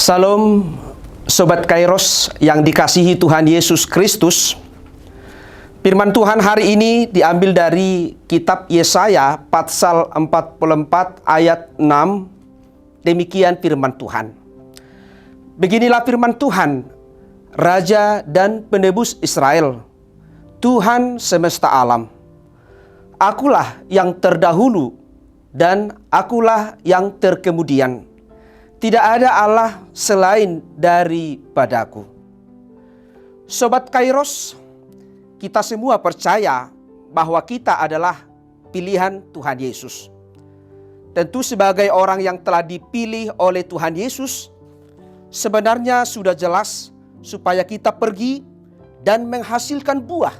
Salam Sobat Kairos yang dikasihi Tuhan Yesus Kristus. Firman Tuhan hari ini diambil dari kitab Yesaya pasal 44 ayat 6. Demikian firman Tuhan. Beginilah firman Tuhan, Raja dan Penebus Israel, Tuhan semesta alam. Akulah yang terdahulu dan akulah yang terkemudian. Tidak ada Allah selain daripadaku. Sobat Kairos, kita semua percaya bahwa kita adalah pilihan Tuhan Yesus. Tentu sebagai orang yang telah dipilih oleh Tuhan Yesus, sebenarnya sudah jelas supaya kita pergi dan menghasilkan buah.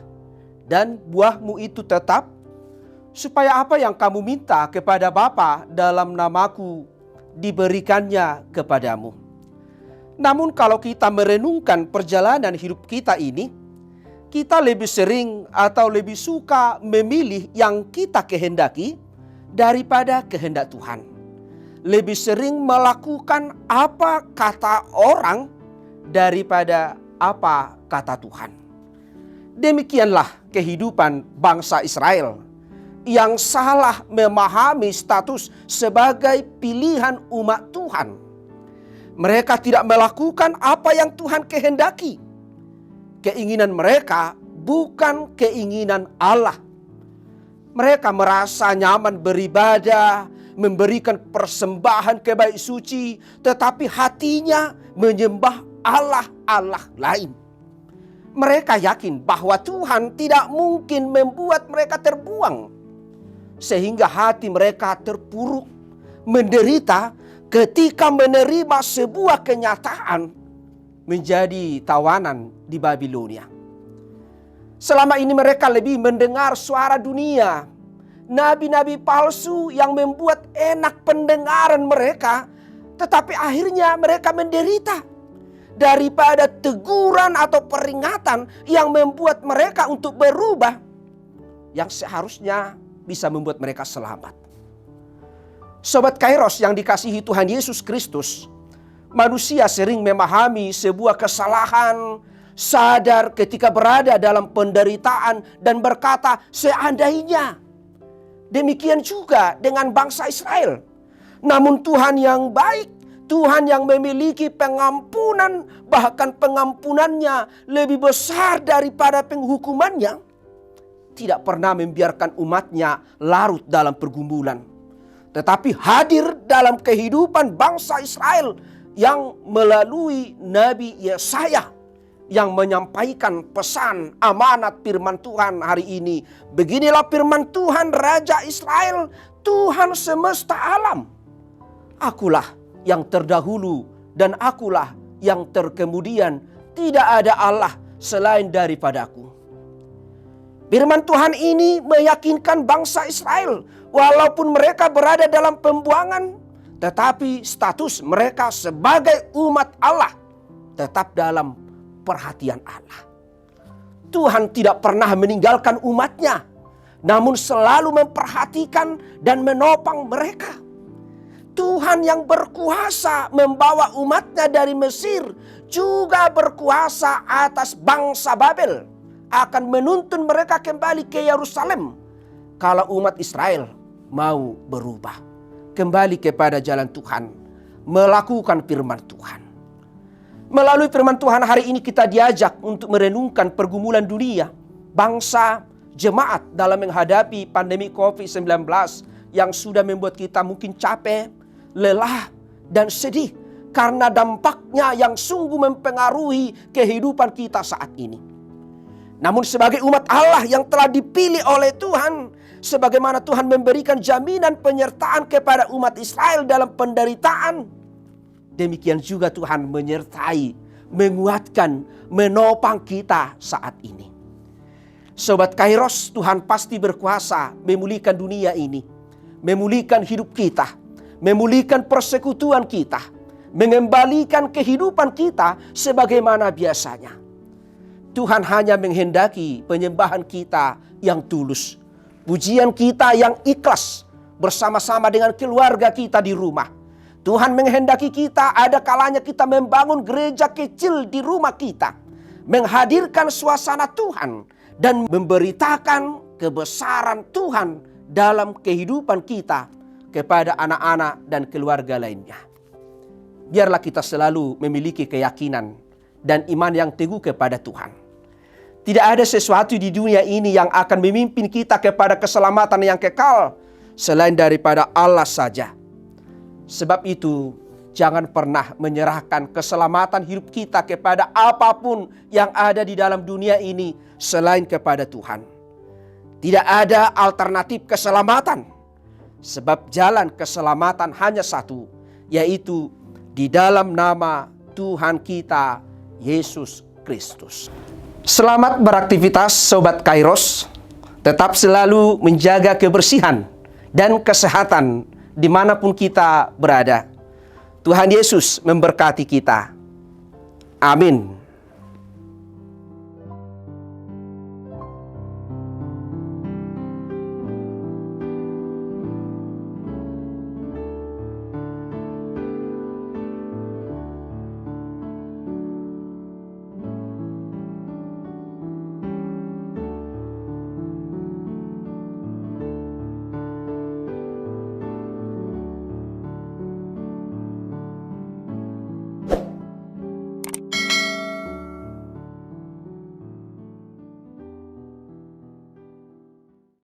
Dan buahmu itu tetap, supaya apa yang kamu minta kepada Bapa dalam namaku diberikannya kepadamu. Namun kalau kita merenungkan perjalanan hidup kita ini, kita lebih sering atau lebih suka memilih yang kita kehendaki daripada kehendak Tuhan. Lebih sering melakukan apa kata orang daripada apa kata Tuhan. Demikianlah kehidupan bangsa Israel yang salah memahami status sebagai pilihan umat Tuhan. Mereka tidak melakukan apa yang Tuhan kehendaki. Keinginan mereka bukan keinginan Allah. Mereka merasa nyaman beribadah, memberikan persembahan kebaik suci, tetapi hatinya menyembah Allah-Allah lain. Mereka yakin bahwa Tuhan tidak mungkin membuat mereka terbuang. Sehingga hati mereka terpuruk, menderita ketika menerima sebuah kenyataan menjadi tawanan di Babilonia. Selama ini mereka lebih mendengar suara dunia, nabi-nabi palsu yang membuat enak pendengaran mereka, tetapi akhirnya mereka menderita daripada teguran atau peringatan yang membuat mereka untuk berubah, yang seharusnya bisa membuat mereka selamat. Sobat Kairos yang dikasihi Tuhan Yesus Kristus, manusia sering memahami sebuah kesalahan, sadar ketika berada dalam penderitaan dan berkata seandainya. Demikian juga dengan bangsa Israel. Namun Tuhan yang baik, Tuhan yang memiliki pengampunan, bahkan pengampunannya lebih besar daripada penghukumannya, tidak pernah membiarkan umatnya larut dalam pergumulan, tetapi hadir dalam kehidupan bangsa Israel yang melalui Nabi Yesaya yang menyampaikan pesan amanat firman Tuhan hari ini. Beginilah firman Tuhan, Raja Israel, Tuhan semesta alam. Akulah yang terdahulu dan akulah yang terkemudian. Tidak ada Allah selain daripadaku. Firman Tuhan ini meyakinkan bangsa Israel, walaupun mereka berada dalam pembuangan, tetapi status mereka sebagai umat Allah tetap dalam perhatian Allah. Tuhan tidak pernah meninggalkan umatnya, namun selalu memperhatikan dan menopang mereka. Tuhan yang berkuasa membawa umatnya dari Mesir juga berkuasa atas bangsa Babel, akan menuntun mereka kembali ke Yerusalem kalau umat Israel mau berubah, kembali kepada jalan Tuhan, melakukan firman Tuhan. Melalui firman Tuhan hari ini kita diajak untuk merenungkan pergumulan dunia, bangsa, jemaat dalam menghadapi pandemi COVID-19 yang sudah membuat kita mungkin capek, lelah, dan sedih karena dampaknya yang sungguh mempengaruhi kehidupan kita saat ini. Namun sebagai umat Allah yang telah dipilih oleh Tuhan, sebagaimana Tuhan memberikan jaminan penyertaan kepada umat Israel dalam penderitaan, demikian juga Tuhan menyertai, menguatkan, menopang kita saat ini. Sobat Kairos, Tuhan pasti berkuasa memulihkan dunia ini, memulihkan hidup kita, memulihkan persekutuan kita, mengembalikan kehidupan kita sebagaimana biasanya. Tuhan hanya menghendaki penyembahan kita yang tulus, pujian kita yang ikhlas bersama-sama dengan keluarga kita di rumah, Tuhan menghendaki kita, ada kalanya kita membangun gereja kecil di rumah kita, menghadirkan suasana Tuhan dan memberitakan kebesaran Tuhan dalam kehidupan kita kepada anak-anak dan keluarga lainnya. Biarlah kita selalu memiliki keyakinan dan iman yang teguh kepada Tuhan. Tidak ada sesuatu di dunia ini yang akan memimpin kita kepada keselamatan yang kekal selain daripada Allah saja. Sebab itu, jangan pernah menyerahkan keselamatan hidup kita kepada apapun yang ada di dalam dunia ini selain kepada Tuhan. Tidak ada alternatif keselamatan. Sebab jalan keselamatan hanya satu, yaitu di dalam nama Tuhan kita, Yesus Kristus. Selamat beraktivitas Sobat Kairos. Tetap selalu menjaga kebersihan dan kesehatan dimanapun kita berada. Tuhan Yesus memberkati kita. Amin.